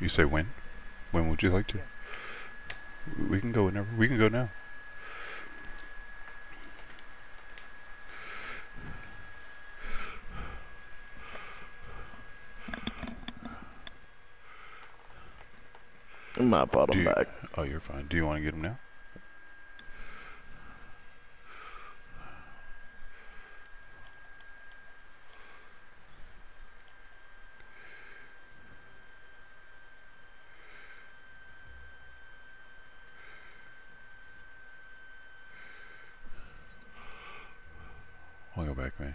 You say when? When would you like to? Yeah. We can go whenever. We can go now. My fault, Do I'm you, back. oh, you're fine. Do you want to get him now? I'll go back, man.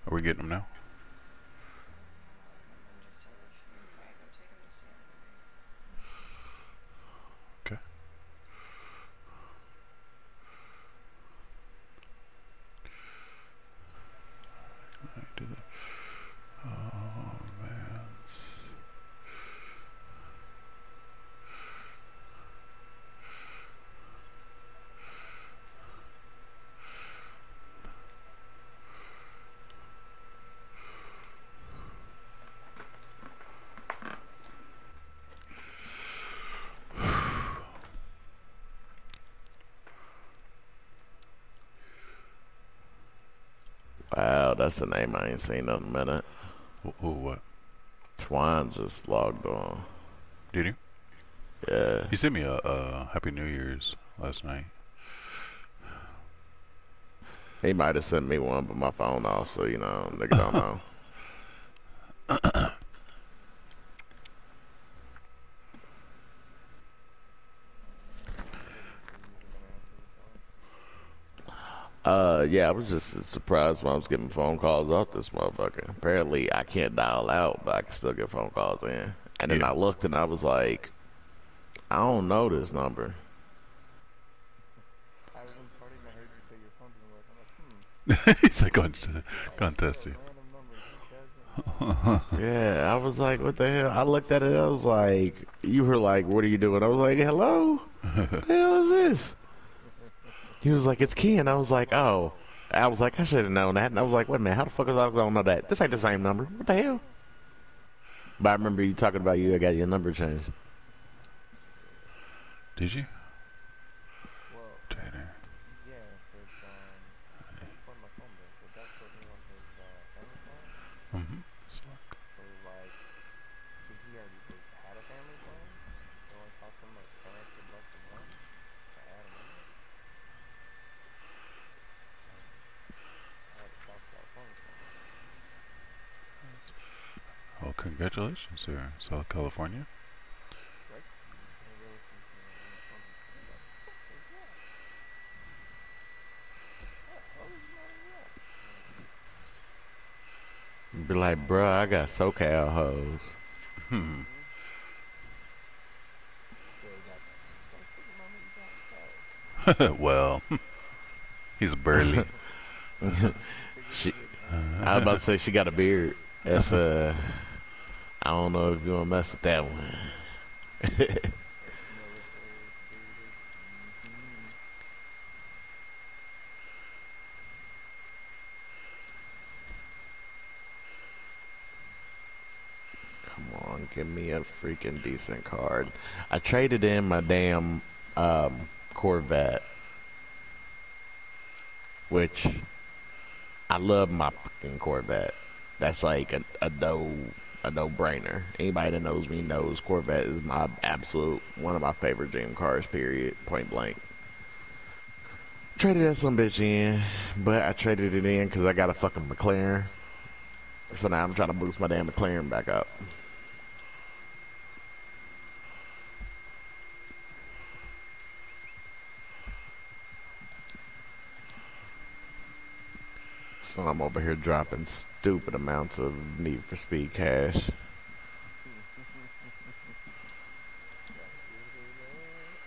Are we getting him now? I'm just telling you, you might go take him to see a movie. Okay. I do that. Oh, man. Wow, that's a name I ain't seen in a minute. Oh, what? Twine just logged on. Did you? Yeah. He sent me a Happy New Year's last night. He might have sent me one, but my phone off, so you know, nigga don't know. Didn't say you were gonna answer the phone. Yeah, I was just surprised when I was getting phone calls off this motherfucker. Apparently, I can't dial out, but I can still get phone calls in. And then Yeah. I looked and I was like, I don't know this number. I was starting to heard you say your phone didn't work. I'm like, He's like, I go on call test a you. random number. He doesn't know. Yeah, I was like, what the hell? I looked at it, I was like, you were like, what are you doing? I was like, hello? What the hell is this? He was like, it's Ken. I was like, oh. I was like, I should have known that. And I was like, wait a minute, how the fuck was I going to know that? This ain't the same number. What the hell? But I remember you talking about you got your number changed. Yeah. Did you? Well, Trainer. yeah, cause I recorded my phone bill, so Jack put me on his family plan. Mm-hmm. So like, cause he already had a family plan, it only cost him like $500 a month to add a member. So I had a South California plan. Well, congratulations, sir. South California. Right? And he listens to me on the phone. He's like, "What is that? What the hell is wrong with that?" I'm like, Be like, bruh, I got SoCal hoes. Hmm. yeah, he got some. What sugar mama you got? Go. Well, he's burly. Figured he she, would I was about to say she got a beard. That's I don't know if you want to mess with that one. military bearded. Mm-hmm. Come on, give me a freaking decent card. I traded in my damn Corvette, which I love my fucking Corvette. That's like a no brainer. Anybody that knows me knows Corvette is my absolute one of my favorite dream cars. Period. Point blank. Traded that some bitch in, but I traded it in because I got a fucking McLaren. So now I'm trying to boost my damn McLaren back up. So I'm over here dropping stupid amounts of Need for Speed cash. Got scooter love.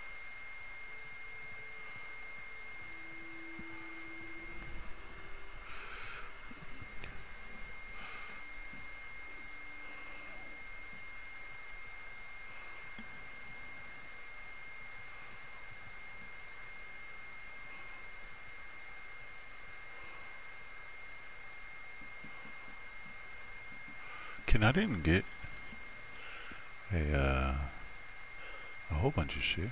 Can I didn't get a whole bunch of shit.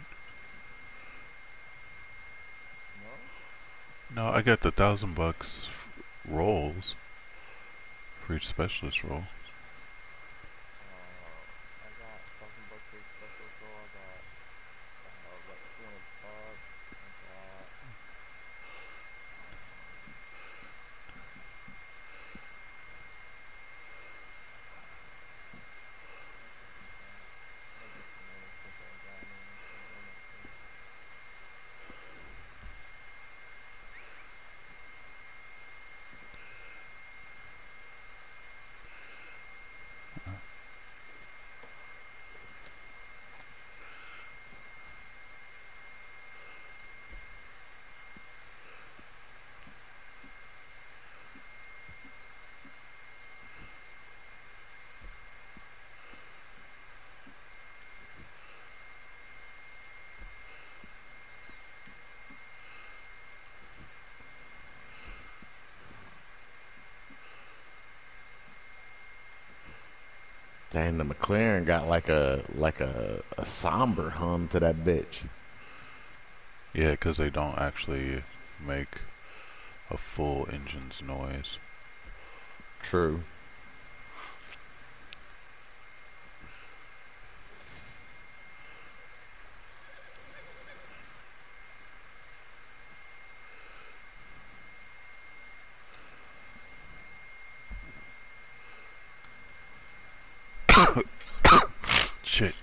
No? No, I got the $1,000 rolls for each specialist roll. I got $1,000 for each specialist roll. I got like $200. I got Let me see how many people I got me. So I'm not sure. Dang, the McLaren got like a somber hum to that bitch. Yeah, because they don't actually make a full engine's noise. True. Shit.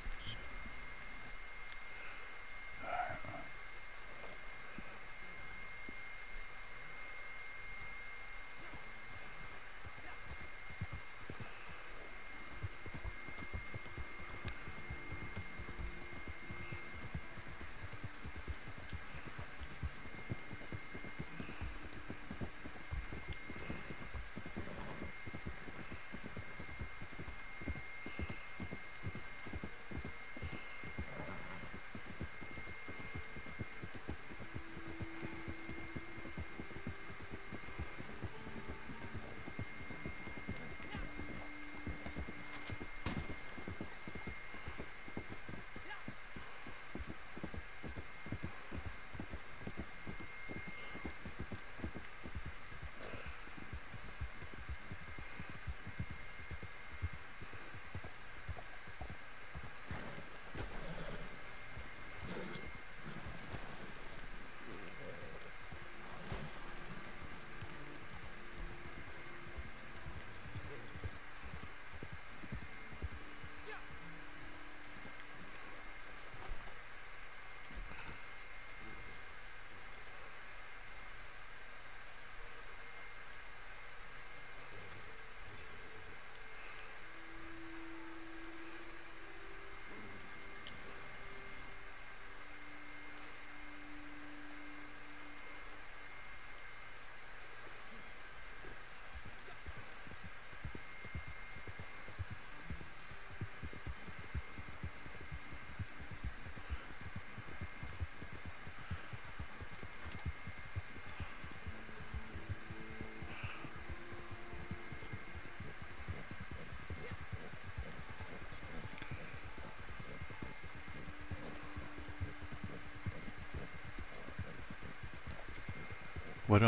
What,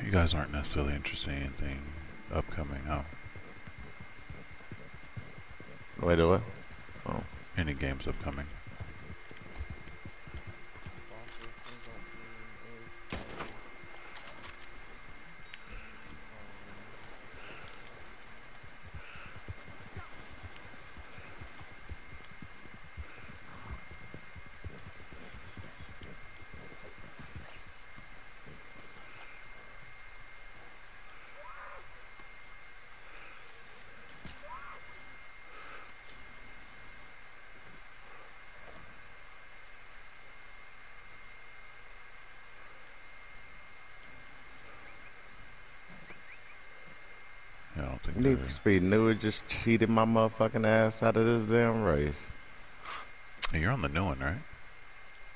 you guys aren't necessarily interested in anything upcoming, huh? Wait, what? Oh. Any games upcoming? Last listings I seen is from Yeah, I don't think Need for Speed knew it just cheated my motherfucking ass out of this damn race. Hey, you're on the new one, right?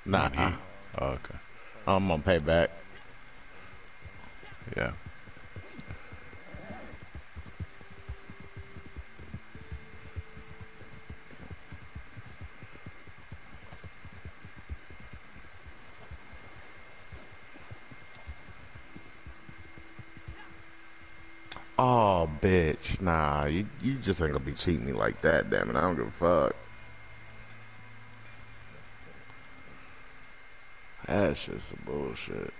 You're Nah, on Heat. Oh, okay. he's playing I'm on payback. He's playing Heat again. Yeah. Oh, bitch. Nah, you just ain't gonna be cheating me like that, damn it. I don't give a fuck. That's just some bullshit.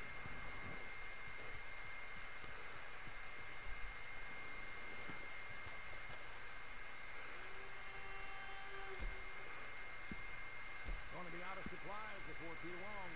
Gonna be out of supplies before too long.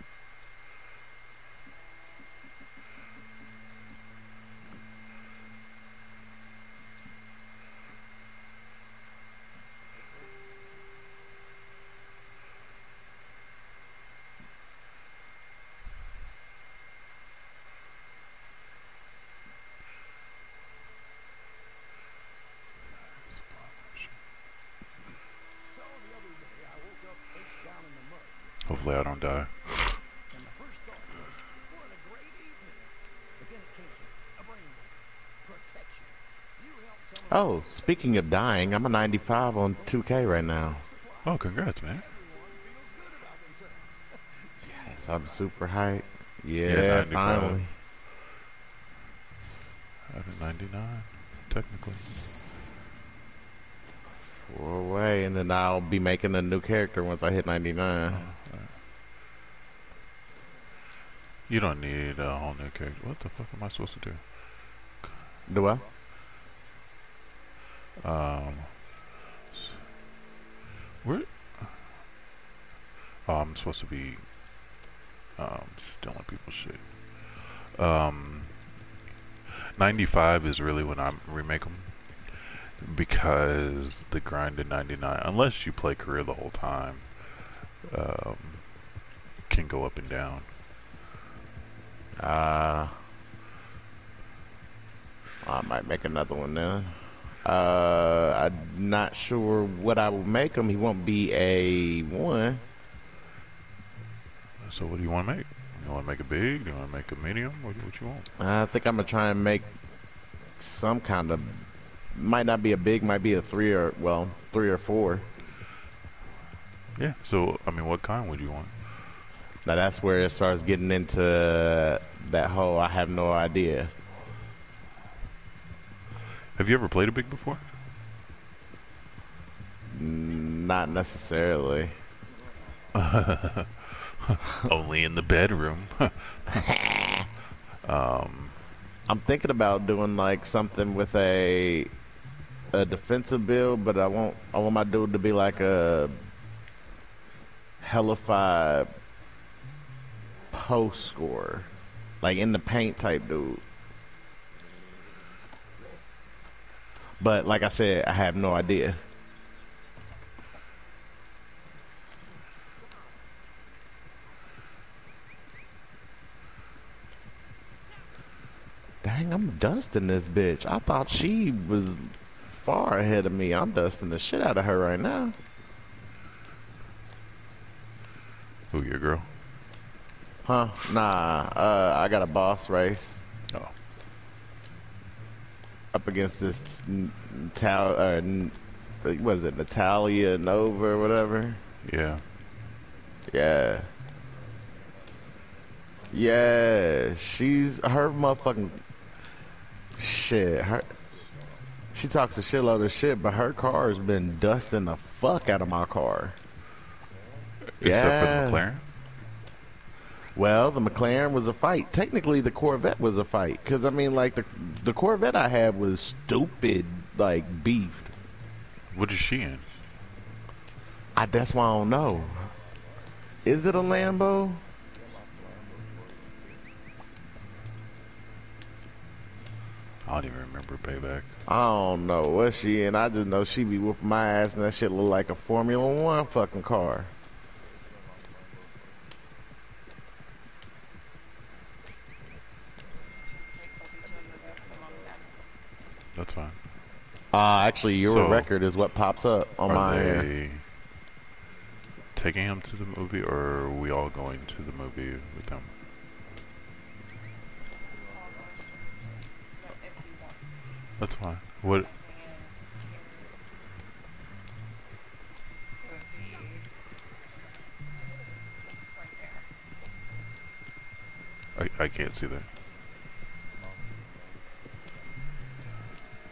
So the other day, I woke up face down in the mud. Hopefully I don't die. And my first thought was, what a great evening. But then it came to me, a brainwave, protection. You help some of the Oh, speaking of dying, I'm a 95 on 2K right now. supplies. Oh, congrats, man. Everyone feels good about themselves. Yes, I'm super hyped. Yeah, Yeah, 95. finally. Out of 99, technically. 4 away, and then I'll be making a new character once I hit 99. You don't need a whole new character. What the fuck am I supposed to do? Do I? Where? Oh, I'm supposed to be stealing people's shit. 95 is really when I remake them, because the grind in 99, unless you play career the whole time, um, can go up and down. I might make another one then. I'm not sure what I will make him. He won't be a 1. So what do you want to make? You want to make it big? Do you want to make it medium? What you want? I think I'm gonna try and make some kind of. Might not be a big, might be a 3 or 3 or 4. Yeah. So I mean, what kind would you want? Now that's where it starts getting into that whole I have no idea. Have you ever played a big before? Not necessarily. Only in the bedroom. I'm thinking about doing like something with a defensive build, but I want my dude to be like a hellified post scorer, like in the paint type dude. But like I said, I have no idea. Dang, I'm dusting this bitch. I thought she was far ahead of me. I'm dusting the shit out of her right now. Who, your girl? Huh? Nah. I got a boss race Oh. up against this was it Natalia Nova or whatever? Yeah. Yeah. Yeah. She's her motherfucking shit. She talks a shitload of shit, but her car has been dusting the fuck out of my car. Except for the Yeah. McLaren? Well, the McLaren was a fight. Technically, the Corvette was a fight. Because, I mean, like, the Corvette I had was stupid, like, beefed. What is she in? That's why I don't know. Is it a Lambo? I don't even remember Payback. I don't know what she in. I just know she be whooping my ass, and that shit look like a Formula One fucking car. That's fine. Actually, your So, record is what pops up on Are my end. they taking him to the movie, or are we all going to the movie with them? But if you want That's fine. What? fans to would be right there. I can't see that.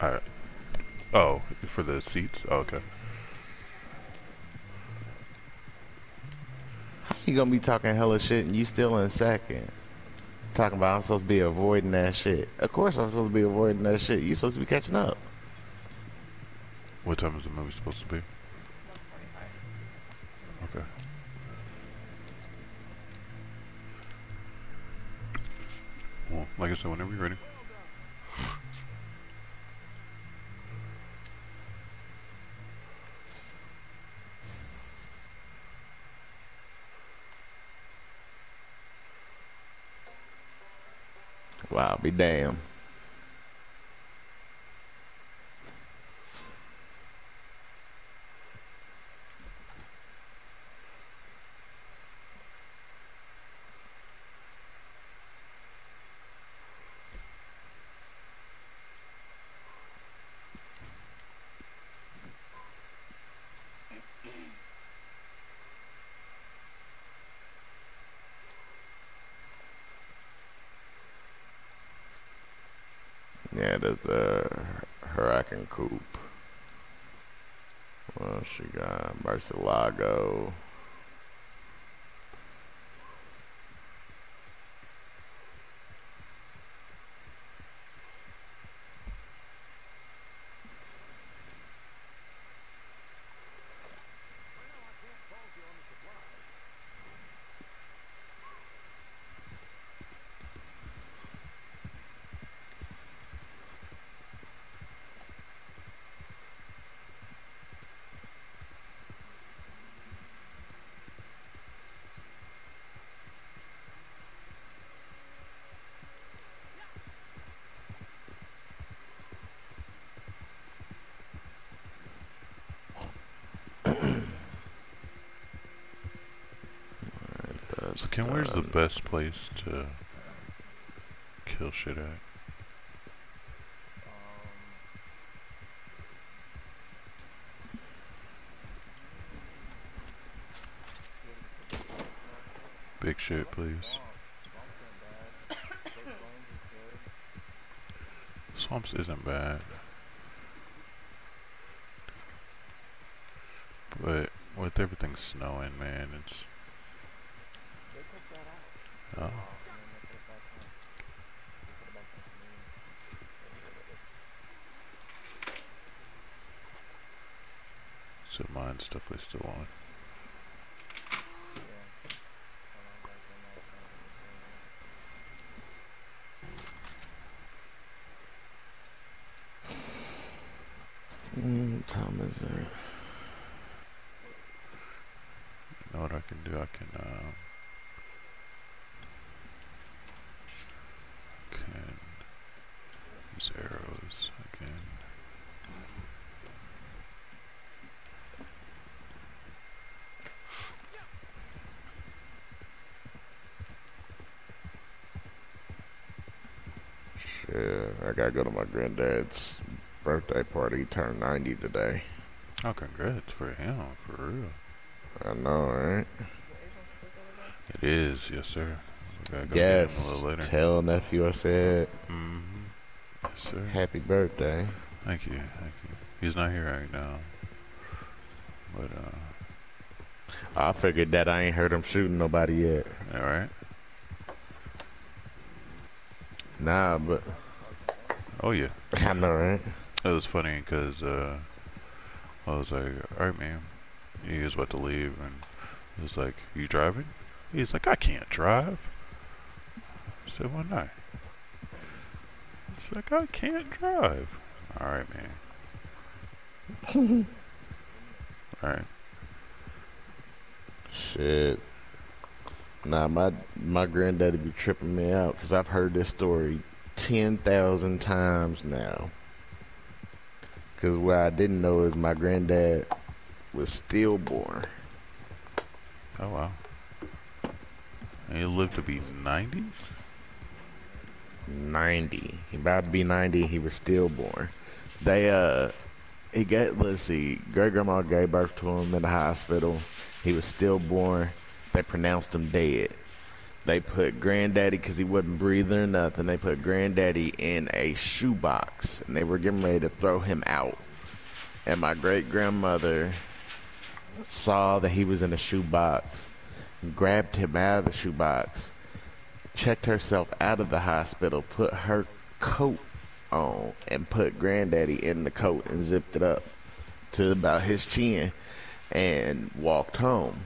I. Oh, for the seats. Oh, okay. How you gonna be talking hella shit and you still in second? Talking about I'm supposed to be avoiding that shit. Of course I'm supposed to be avoiding that shit. You supposed to be catching up. What time is the movie supposed to be? 1:45. Okay. Well, like I said, whenever you're ready. Wow, be damn. Yeah, there's the Huracan Coupe. Well, she got Murcielago. Well, I can't fault you on the supplies. So, That's Ken, where's the done. best place to kill shit at? Get into the big small shit. Big I shit, like the please. swamp. Swamps ain't bad. Quick Plains is good. Swamps isn't bad, but with everything snowing, man, it's. They took that out. Oh. And then they put it back in. They put it back in for me. They get rid of it. So mine's definitely still on. Yeah. When I was like in that same area. What time is it? You know what I can do? I can use arrows again. Shit, I gotta go to my granddad's birthday party. He turned 90 today. Oh, congrats for him, for real. I know, right? Your age on your birthday today? It is, yes sir. We gotta go get him a Yes, little later. tell nephew I said Mm-hmm. Yes sir. happy birthday. Thank you, thank you. He's not here right now, but I figured that I ain't heard him shooting nobody yet. all right. Nah, but Oh, you think? Oh yeah. I know, right? It was funny because I was like, all right, man. He was about to leave, and he was like, "You driving?" He's like, "I can't drive." I said, "Why not?" He's like, "I can't drive." All right, man. All right. Shit. Nah, my granddaddy be tripping me out because I've heard this story 10,000 times now. Because what I didn't know is my granddad was stillborn. Oh wow. And he lived to be 90s. 90. He about to be 90. He was stillborn. They he got, let's see, great grandma gave birth to him in the hospital. He was stillborn. They pronounced him dead. They put Granddaddy, because he wasn't breathing or nothing, they put Granddaddy in a shoebox, and they were getting ready to throw him out. And my great-grandmother saw that he was in a shoebox, grabbed him out of the shoebox, checked herself out of the hospital, put her coat on, and put Granddaddy in the coat and zipped it up to about his chin and walked home.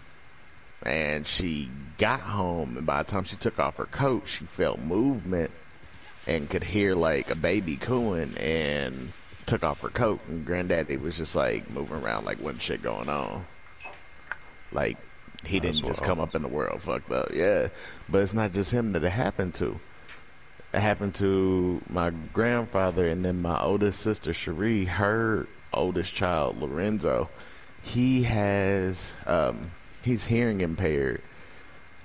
And she got home, and by the time she took off her coat, she felt movement and could hear like a baby cooing, and took off her coat, and Granddaddy was just like moving around like wasn't shit going on. Like he didn't just come up in the world fucked up. Yeah, but it's not just him that it happened to. It happened to my grandfather, and then my oldest sister Cherie, her oldest child Lorenzo. He has he's hearing impaired,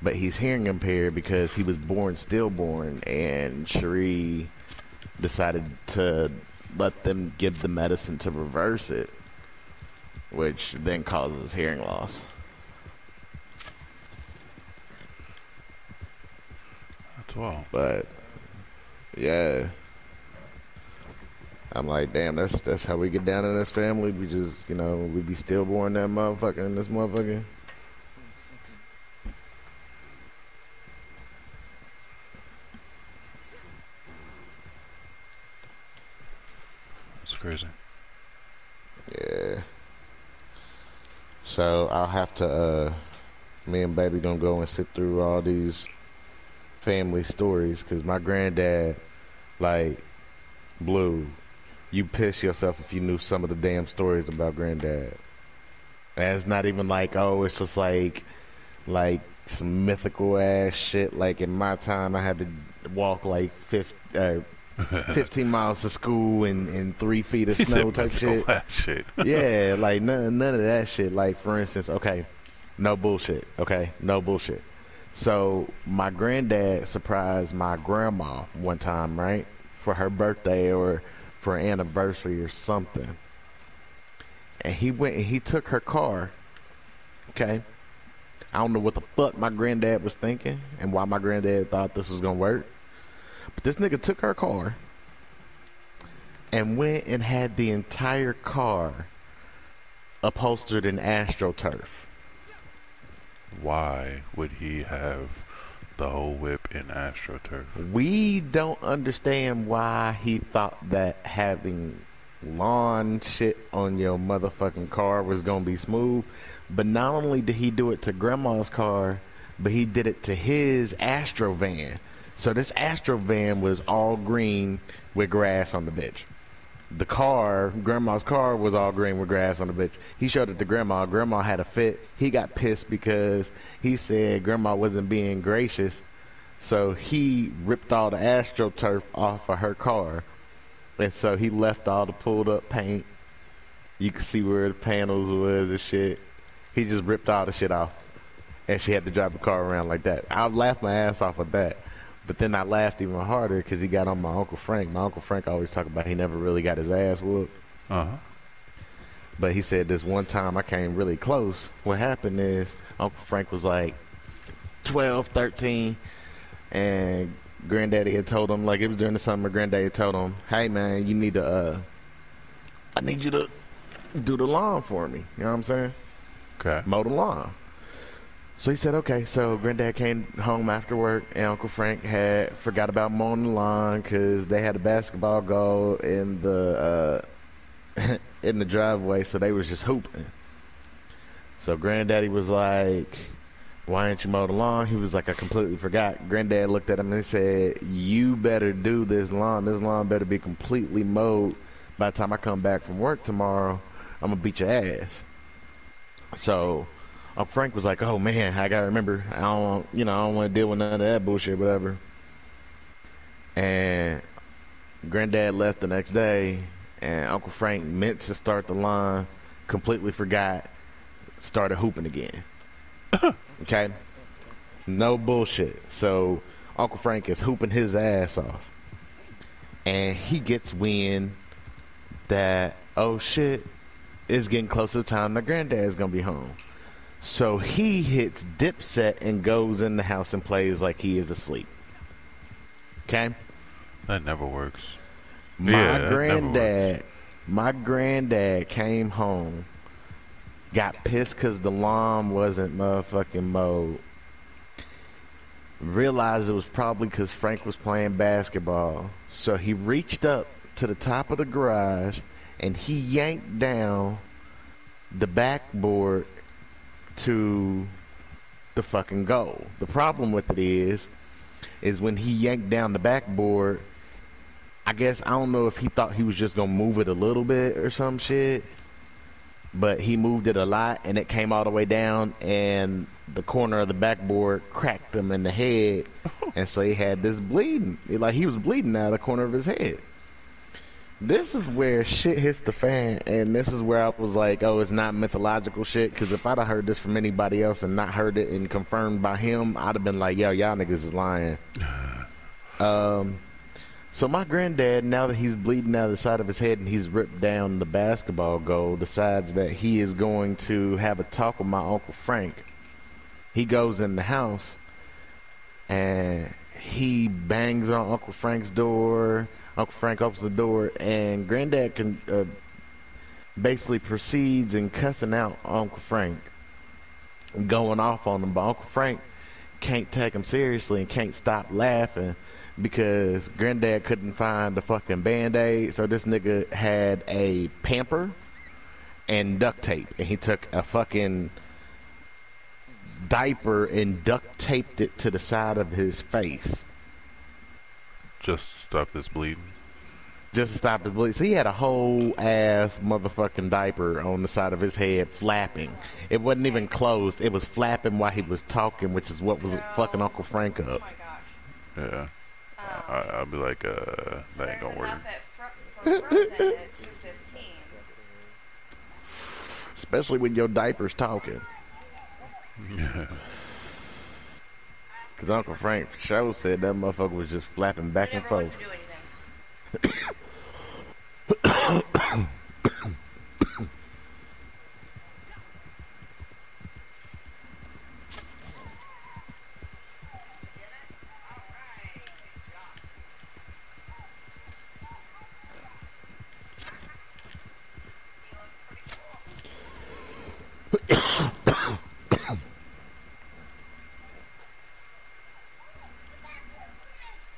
but he's hearing impaired because he was born stillborn, and Cherie decided to let them give the medicine to reverse it, which then causes hearing loss. That's wild. But yeah, I'm like, damn, that's how we get down in this family. We just, we be stillborn that motherfucker in this motherfucker. That's crazy. Yeah. So I'll have to, me and baby gonna go and sit through all these family stories, cause my granddad, like, Blue, you piss yourself if you knew some of the damn stories about granddad. And it's not even like, oh, it's just like some mythical ass shit. Like in my time, I had to walk like 15 miles to school in 3 feet of snow type shit. Shit. Yeah, like none of that shit. Like for instance, okay, no bullshit. Okay, no bullshit. So my granddad surprised my grandma one time, right, for her birthday or for an anniversary or something. And he went and he took her car. Okay, I don't know what the fuck my granddad was thinking and why my granddad thought this was gonna work. But this nigga took her car and went and had the entire car upholstered in AstroTurf. Why would he have the whole whip in AstroTurf? We don't understand why he thought that having lawn shit on your motherfucking car was gonna be smooth. But not only did he do it to grandma's car, but he did it to his Astro van. So this Astro van was all green with grass on the bitch. The car, grandma's car, was all green with grass on the bitch. He showed it to grandma. Grandma had a fit. He got pissed because he said grandma wasn't being gracious. So he ripped all the AstroTurf off of her car. And so he left all the pulled up paint. You can see where the panels was and shit. He just ripped all the shit off. And she had to drive the car around like that. I laughed my ass off at that. But then I laughed even harder because he got on my Uncle Frank. My Uncle Frank always talk about he never really got his ass whooped. Uh-huh. But he said this one time I came really close. What happened is Uncle Frank was like 12, 13, and Granddaddy had told him, like it was during the summer, Granddaddy had told him, hey man, you need to, I need you to do the lawn for me. You know what I'm saying? Okay. Mow the lawn. So he said, okay. So Granddad came home after work, and Uncle Frank had forgot about mowing the lawn because they had a basketball goal in the in the driveway, so they was just hooping. So Granddaddy was like, why didn't you mow the lawn? He was like, I completely forgot. Granddad looked at him and said, you better do this lawn. This lawn better be completely mowed by the time I come back from work tomorrow. I'm gonna beat your ass. So Frank was like, oh man, I gotta remember, I don't want to deal with none of that bullshit, whatever. And Granddad left the next day, and Uncle Frank meant to start the line, completely forgot, started hooping again. Okay? No bullshit. So Uncle Frank is hooping his ass off. And he gets wind that, oh shit, it's getting close to the time that Granddad's gonna be home. So he hits Dipset and goes in the house and plays like he is asleep. Okay? That never works. My Yeah, that never granddad, works. my granddad came home, got pissed because the lawn wasn't motherfucking mowed. Realized it was probably because Frank was playing basketball. So he reached up to the top of the garage and he yanked down the backboard to the fucking goal. The problem with it is when he yanked down the backboard, I guess, I don't know if he thought he was just gonna move it a little bit or some shit, but he moved it a lot and it came all the way down and the corner of the backboard cracked him in the head, and so he had this bleeding. Like, he was bleeding out of the corner of his head. This is where shit hits the fan, and this is where I was like, oh, it's not mythological shit, because if I'd have heard this from anybody else and not heard it and confirmed by him, I'd have been like, yo, y'all niggas is lying. So my granddad, now that he's bleeding out of the side of his head and he's ripped down the basketball goal, decides that he is going to have a talk with my Uncle Frank. He goes in the house and he bangs on Uncle Frank's door. Uncle Frank opens the door and granddad can basically proceeds in cussing out Uncle Frank, going off on him. But Uncle Frank can't take him seriously and can't stop laughing because granddad couldn't find the fucking Band-Aid. So this nigga had a pamper and duct tape, and he took a fucking diaper and duct taped it to the side of his face Just to stop this bleeding. just to stop his bleeding. So he had a whole ass motherfucking diaper on the side of his head flapping. It wasn't even closed. It was flapping while he was talking, which is what was fucking Uncle Frank Oh up. my gosh. Yeah. I'll be like, that ain't gonna work. For Frozen at 2:15. Especially when your diaper's talking. Because Uncle Frank for sure said that motherfucker was just flapping back We and never went forth. to do anything.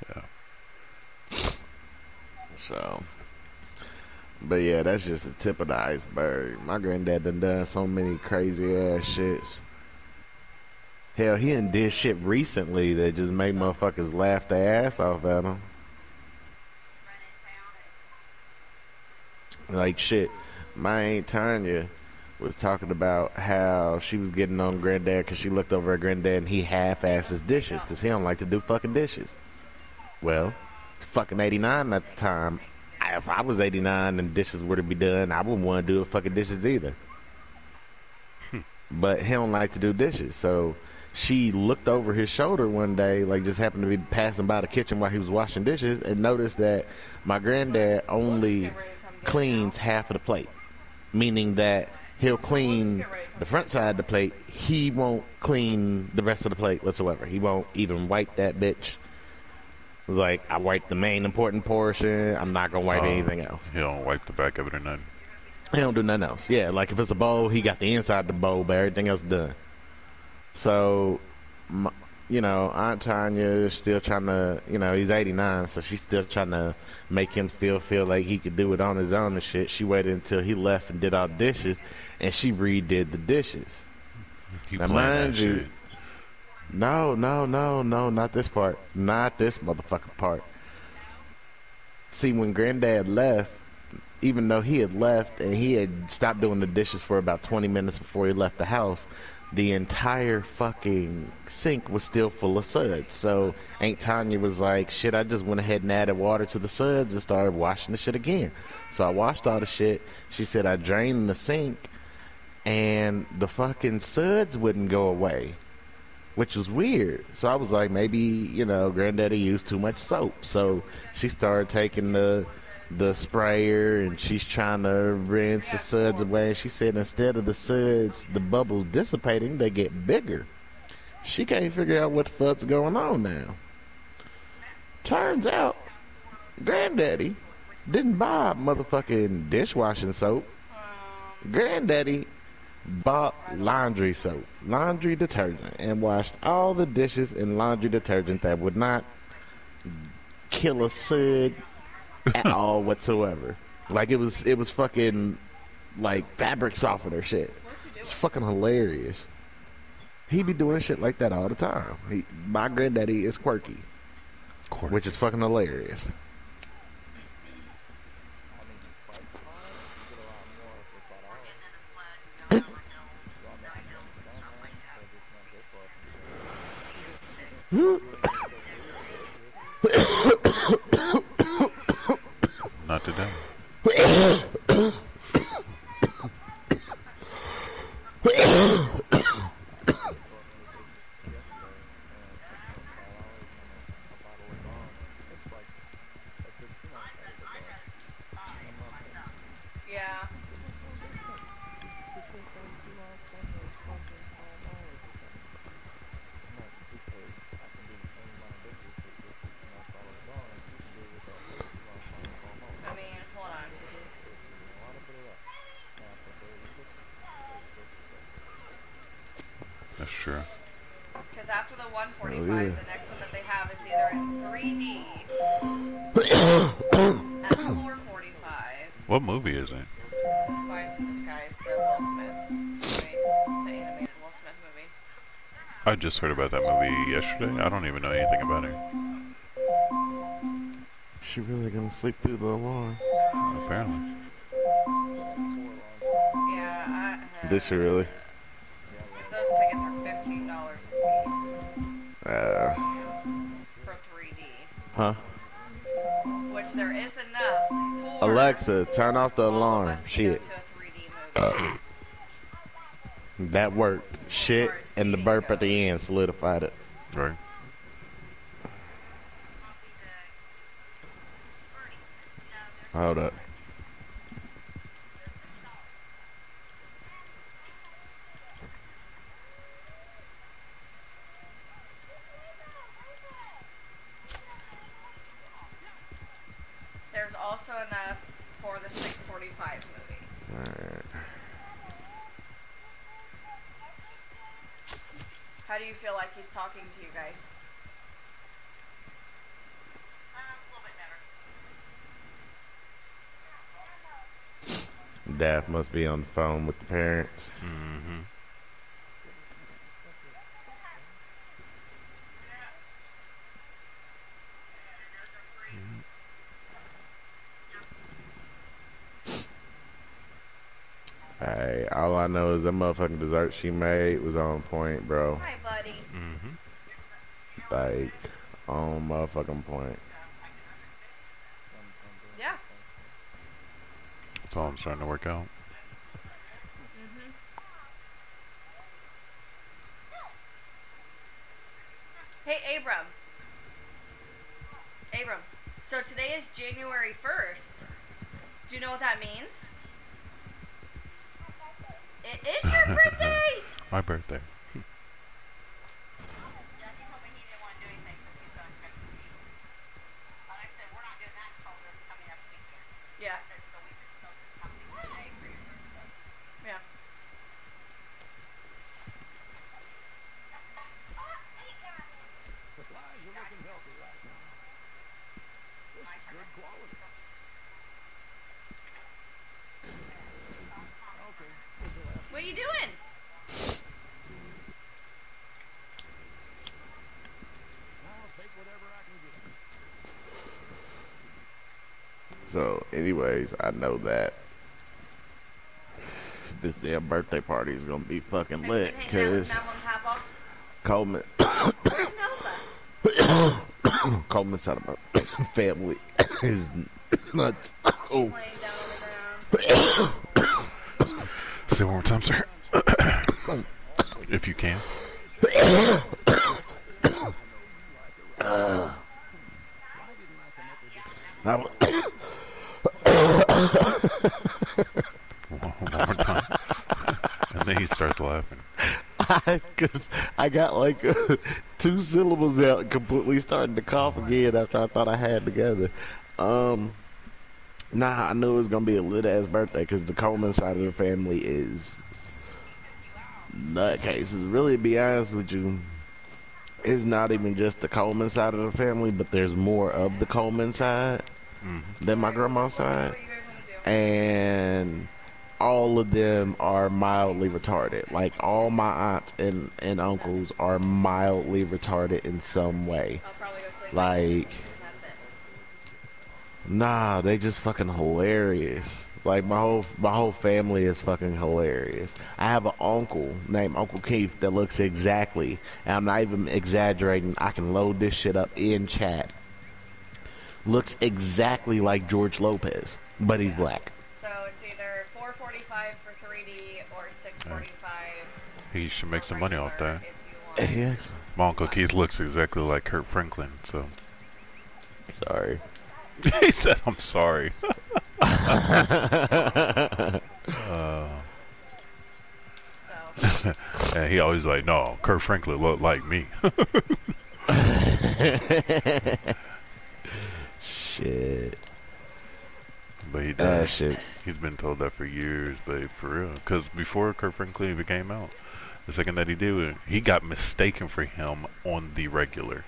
Yeah. So, but yeah, that's just the tip of the iceberg. My granddad done so many crazy ass shits. Hell, he done did shit recently that just made motherfuckers laugh their ass off at him. Like shit, my Aunt Tanya was talking about how she was getting on granddad because she looked over at granddad and he half-assed his dishes because he don't like to do fucking dishes. Well, fucking 89 at the time. If I was 89 and dishes were to be done, I wouldn't want to do fucking dishes either. But he don't like to do dishes, so she looked over his shoulder one day, like just happened to be passing by the kitchen while he was washing dishes, and noticed that my granddad only cleans half of the plate, meaning that he'll clean the front side of the plate. He won't clean the rest of the plate whatsoever. He won't even wipe that bitch. Like, I wipe the main important portion. I'm not gonna wipe anything else. He don't wipe the back of it or nothing. He don't do nothing else. Yeah, like if it's a bowl, he got the inside of the bowl, but everything else done. So, Aunt Tanya is still trying to, he's 89, so she's still trying to make him still feel like he could do it on his own and shit. She waited until he left and did all the dishes, and she redid the dishes. You Now, playing mind that you, shit. no, not this part. Not this motherfucking part. See, when Granddad left, even though he had left and he had stopped doing the dishes for about 20 minutes before he left the house, the entire fucking sink was still full of suds. So Aunt Tanya was like, shit, I just went ahead and added water to the suds and started washing the shit again. So I washed all the shit. She said I drained the sink and the fucking suds wouldn't go away, which was weird. So I was like, maybe, Granddaddy used too much soap. So she started taking the the sprayer, and she's trying to rinse the suds away. And she said instead of the suds, the bubbles dissipating, they get bigger. She can't figure out what the fuck's going on now. Turns out, Granddaddy didn't buy motherfucking dishwashing soap. Granddaddy bought laundry soap, laundry detergent, and washed all the dishes in laundry detergent that would not kill a sud at all whatsoever. Like it was fucking like fabric softener shit. It's fucking hilarious. He be doing shit like that all the time. My granddaddy is quirky, which is fucking hilarious. I mean, price-wise, you get a lot more for $5. Well, I mean, it's done, man. But it's not dishwashing soap. Not today. Yeah. I mean, hold on. That's true. Because after the 145, Oh, yeah. the next one that they have is either in 3D at 445. What movie is it? The Spies in Disguise, the Will Smith movie, the animated Will Smith movie. I just heard about that movie yesterday. I don't even know anything about it. She really gonna sleep through the alarm? Apparently. Yeah, Did she really? those tickets are $15 a piece for 3D. Huh? Which there is enough for Alexa, turn off the all of alarm. us to go Shit. to a 3D movie. That worked. Shit, and the burp at the end solidified it. Right. Hold up. There's also enough for the 645 movie. Alright. How do you feel like he's talking to you guys? A little bit better. Daft must be on the phone with the parents. Mm-hmm. Hey, all I know is that motherfucking dessert she made was on point, bro. Hi, buddy. Mm-hmm. Like, on motherfucking point. Yeah. That's all I'm starting to work out. Mhm. Hey, Abram. Abram. So today is January 1st. Do you know what that means? It is your birthday! My birthday. Yeah. Yeah. Supplies are looking healthy right now. This is good quality. Okay, this'll have What are you doing? I'll take whatever I can get. So, anyways, I know that this damn birthday party is gonna be fucking Have lit, you been hanging out with cause Mama and Papa? Coleman, Where's Nova? Coleman side of my family is nuts. She's Oh. laying down on the ground. Say one more time, sir. If you can. I One more time. And then he starts laughing. Cause I got like 2 syllables out and completely started to cough again after I thought I had together. Nah, I knew it was gonna be a lit ass birthday because the Coleman side of the family is nutcases. Really, to be honest with you, it's not even just the Coleman side of the family, but there's more of the Coleman side than my grandma's side, What you guys want to do? and all of them are mildly retarded. Like all my aunts and uncles are mildly retarded in some way. I'll probably go clean my Like, kitchen, and that's it. nah, they just fucking hilarious. Like my whole family is fucking hilarious. I have an uncle named Uncle Keith that looks exactly, and I'm not even exaggerating. I can load this shit up in chat. Looks exactly like George Lopez, but he's black. So it's either $4.45 for 3D or $6.45. He should make some money off that. If you want. Yes. My Uncle Keith looks exactly like Kurt Franklin, so. Sorry. He said, I'm sorry. So And he always like, no, Kurt Franklin looked like me. Shit. But he does. Shit. He's been told that for years, but for real. Because before Kurt Franklin even came out, the second that he did it, he got mistaken for him on the regular.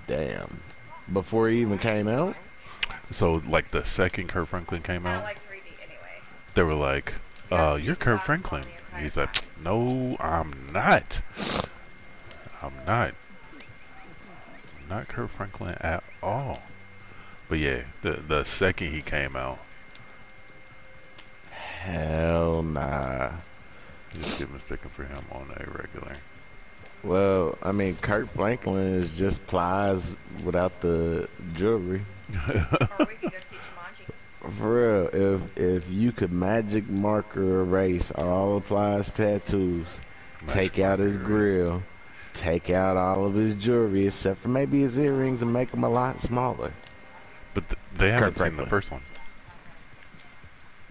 Damn. Before he even came out? So, like, the second Kurt Franklin came I out, don't like 3D anyway. they were like, you're Kurt Franklin. He's like, no, I'm not. I'm not. I'm not Kurt Franklin at all. But yeah, the second he came out, Hell nah. you just get mistaken for him on a regular. Well, I mean, Kurt Franklin is just plies without the jewelry. Or we could go see Jumanji. For real, if you could magic marker erase all of Plies' tattoos, take out his grill, take out all of his jewelry except for maybe his earrings and make them a lot smaller. But they haven't Kurt seen the Franklin. first one.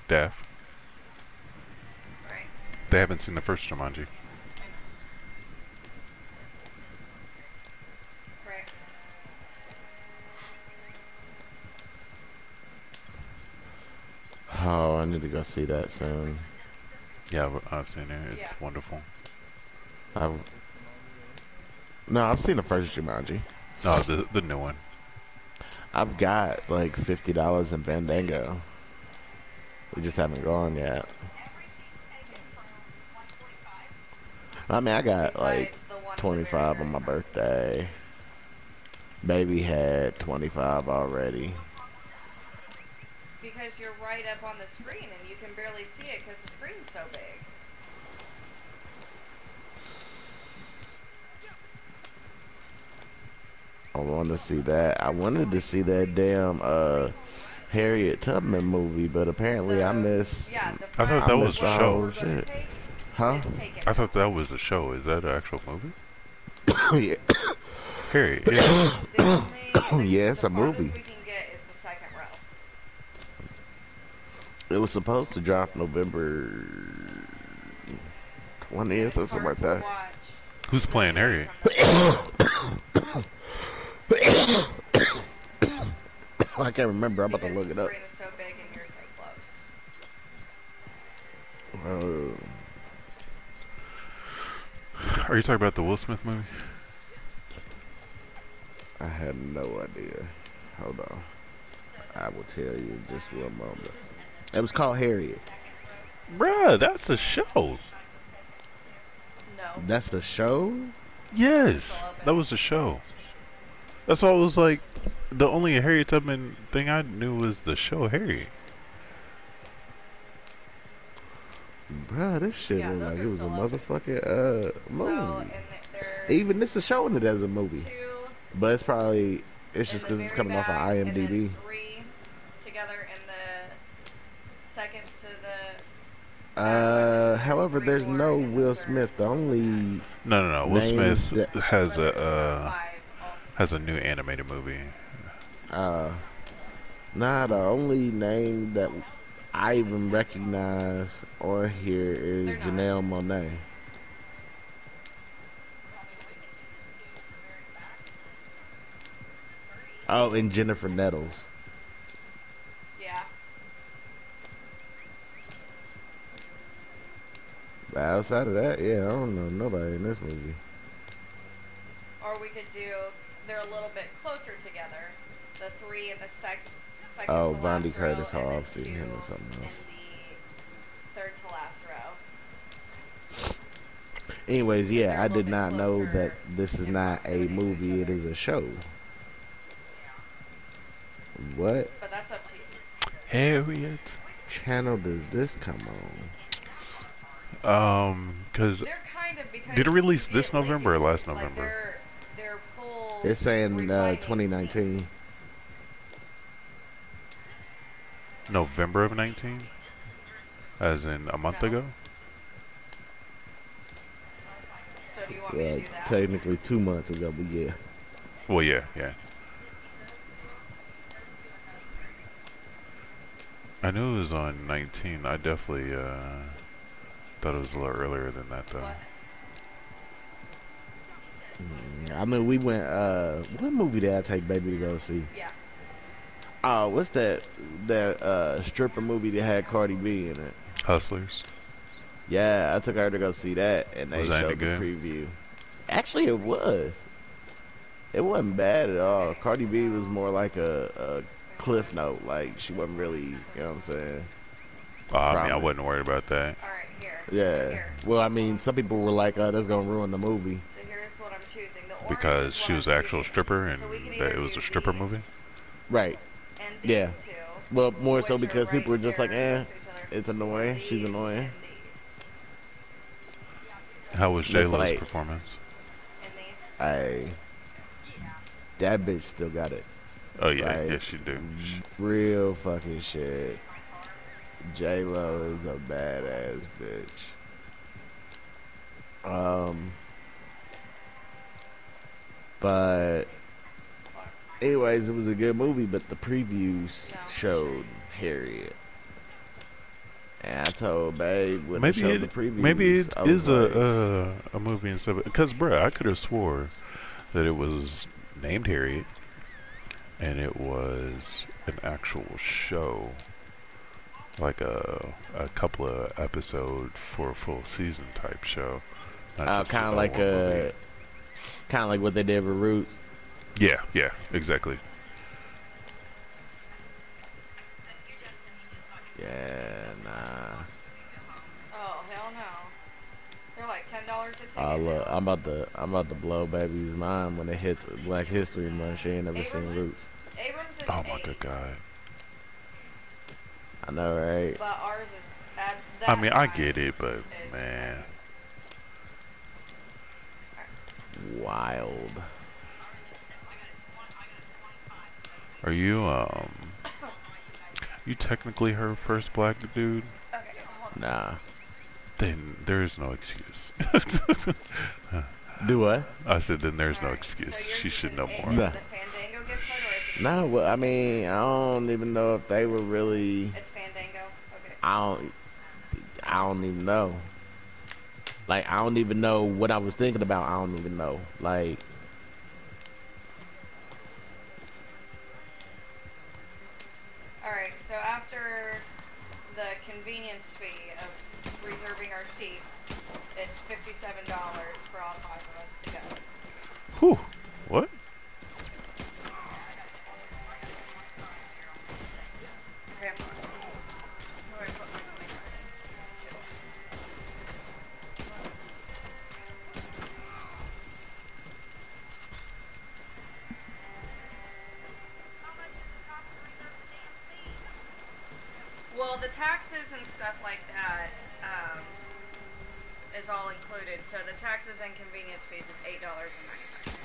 Daff. Right. They haven't seen the first Jumanji. Right. Oh, I need to go see that soon. Yeah, I've seen it. It's Yeah. wonderful. No, I've seen the first Jumanji. No, the new one. I've got like $50 in Fandango. We just haven't gone yet. I mean, I got like Besides the one with 25 on my birthday. Baby had 25 already. Because you're right up on the screen and you can barely see it because the screen's so big. I want to see that. I wanted to see that damn Harriet Tubman movie, but apparently I missed. Yeah, the I thought first that I was missed the the show. whole we're gonna shit. take Huh? is taken. I thought that was the show. Is that an actual movie? Yeah. Harry. Yeah. The only, Yeah, it's the a movie. farthest we can get is the second row. It was supposed to drop November 20th or something like that. Watch. Who's playing Harry? I can't remember. I'm about to look it up. The screen is so big and you're so close. Are you talking about the Will Smith movie? I had no idea. Hold on. I will tell you in just one moment. It was called Harriet. Bruh, that's a show. No. That's the show? Yes, that was a show. That's why I was like, the only Harriet Tubman thing I knew was the show Harry. Bruh, this shit Yeah, looked those like are it was a still open. motherfucking movie. So, and there's Even this is showing it as a movie. 2 But it's probably, it's in just the because it's very coming off of back, and IMDb. then 3 together in the second to the However, there's no Will Smith. The only No. Will Names Smith that- has 5 a altogether. has a new animated movie. Nah, the only name that I even recognize or hear is They're not. Janelle Monáe. Oh, and Jennifer Nettles. Yeah. But outside of that, yeah, I don't know nobody in this movie. Or we could do, they're a little bit closer together. The three in the second Oh, to Vondi last row, Curtis and Hall. then I've seen two him in something in else. the third to last row. Anyways, They're yeah, a I little did bit not know closer that this is in not a proximity to each movie, it other. is a show. What But that's up to you. Harriet. channel does this come on? Cause They're kind of, because did it release you this get lazy November or last like November? they're full It's saying reclining 2019. seats. November of 19? As in a month No. ago? So do you want me to Well, do that? technically 2 months ago, but yeah. Well, yeah, yeah. I knew it was on 19. I definitely thought it was a little earlier than that, though. What? I mean, we went, what movie did I take baby to go see? Yeah. Oh, what's that stripper movie that had Cardi B in it? Hustlers. Yeah, I took her to go see that, and they Was that any showed the good? preview. Actually, it was. It wasn't bad at all. Okay, Cardi B was so- more like a cliff note. Like, she wasn't really, you know what I'm saying? I mean, I Prominent. wasn't worried about that. Alright, here. So Yeah. here. Well, I mean, some people were like, oh, that's going to ruin the movie. So here's what I'm choosing. The orange Because is she what was I'm an actual choosing. stripper and So we can that either it was do a stripper these movie? Right. And these Yeah. two. Well, more so which are because people right were just like, here eh, next to each other. it's Or annoying. She's these annoying. and these. How was That's J-Lo's like- performance? And these. Hey, that bitch still got it. Oh, yeah, Like, yes, you do. real fucking shit. J-Lo is a badass bitch. But anyways, it was a good movie, but the previews No. showed Harriet. And I told babe when they Maybe showed the it, previews, maybe it I was is like, a movie instead of... Because, bruh, I could have swore that it was named Harriet and it was an actual show. Like a couple of episode for a full season type show. Not just kind of a like one movie. what they did with Roots. Yeah, yeah, exactly. Yeah, nah. Oh, hell no. They're like $10 a ticket. Oh look, now. I'm about to blow baby's mind when it hits Black History Month. She ain't never seen Abrams? Roots. Abrams is Oh my 8. good God. I know, right? But ours is at that I mean, I time get it, but is man. Wild. Are you technically her first black dude? Okay, hold on. Nah. Then there is no excuse. Do what? I said then there's no Alright, excuse. so yours She is should an know 8 more. Nah. with the Fandango gift card, or is it? No, well, I mean, I don't even know if they were really. It's Fandango. Okay. I don't even know. Like, I don't even know what I was thinking about. I don't even know. Like, Alright, so after the convenience fee of reserving our seats, it's $57 for all 5 of us to go. Whew. What? Okay. Where do I put my money card in? Well, the taxes and stuff like that is all included. So the taxes and convenience fees is $8.95.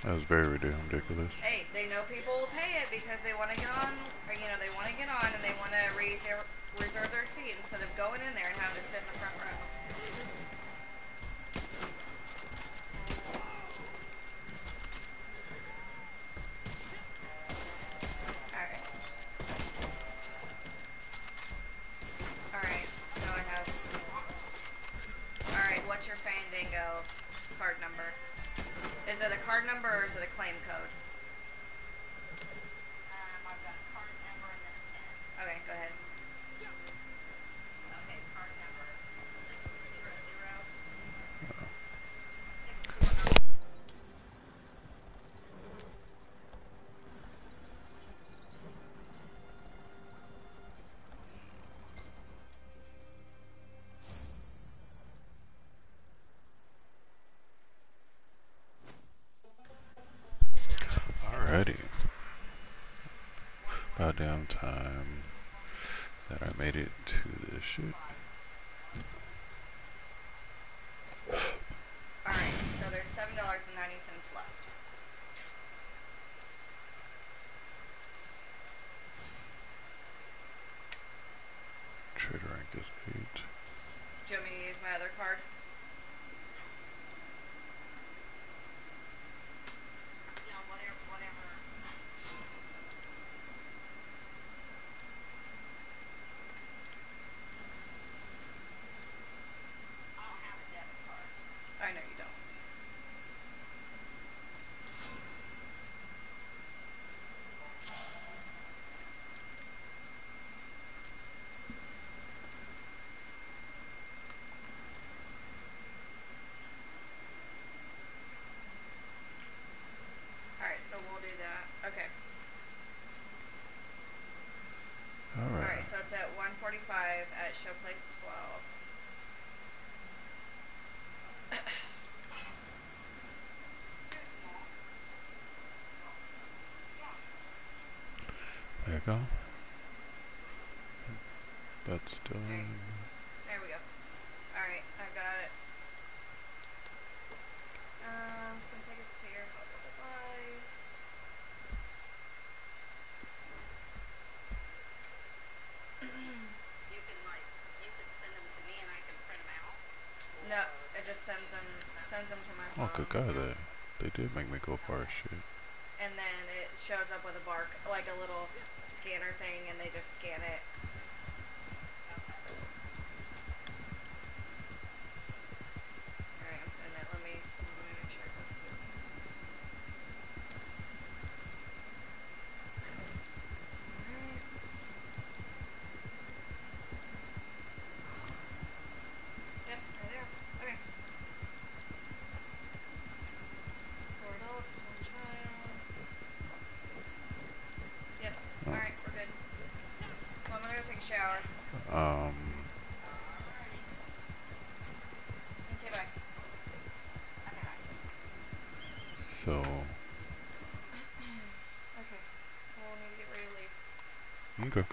That was very ridiculous. Hey, they know people will pay it because they want to get on, or they want to get on and they want to reserve their seat instead of going in there and having to sit in the front row. Is it a card number or is it a claim code? I've got a card number and then a pin. Okay, go ahead. Okay, card number 600 Alrighty. About damn time that I made it to this shit. Alright, so there's $7.90 left. Trader rank is 8. Do you want me to use my other card? whatever. I don't have a debit card. I know you don't. Alright, so we'll do that. Okay. Alright. Alright, so it's at 145 at Showplace 12. There you go. That's done. Okay. There we go. Alright, I got it. Send tickets to your mobile device. You can send them to me and I can print them out. No, it just sends them to my Oh, phone. good God, they did make me go far as shit. And then it shows up with a like a little scanner thing, and they just scan it. Alright, I'm sending it. Let me make sure it goes through. Alright. Yep, right there. Okay. 4 adults, 1 child. Yep. Oh. Alright, we're good. Well, I'm gonna go take a shower. Okay, bye. So, Okay. We'll need to get ready to leave. okay.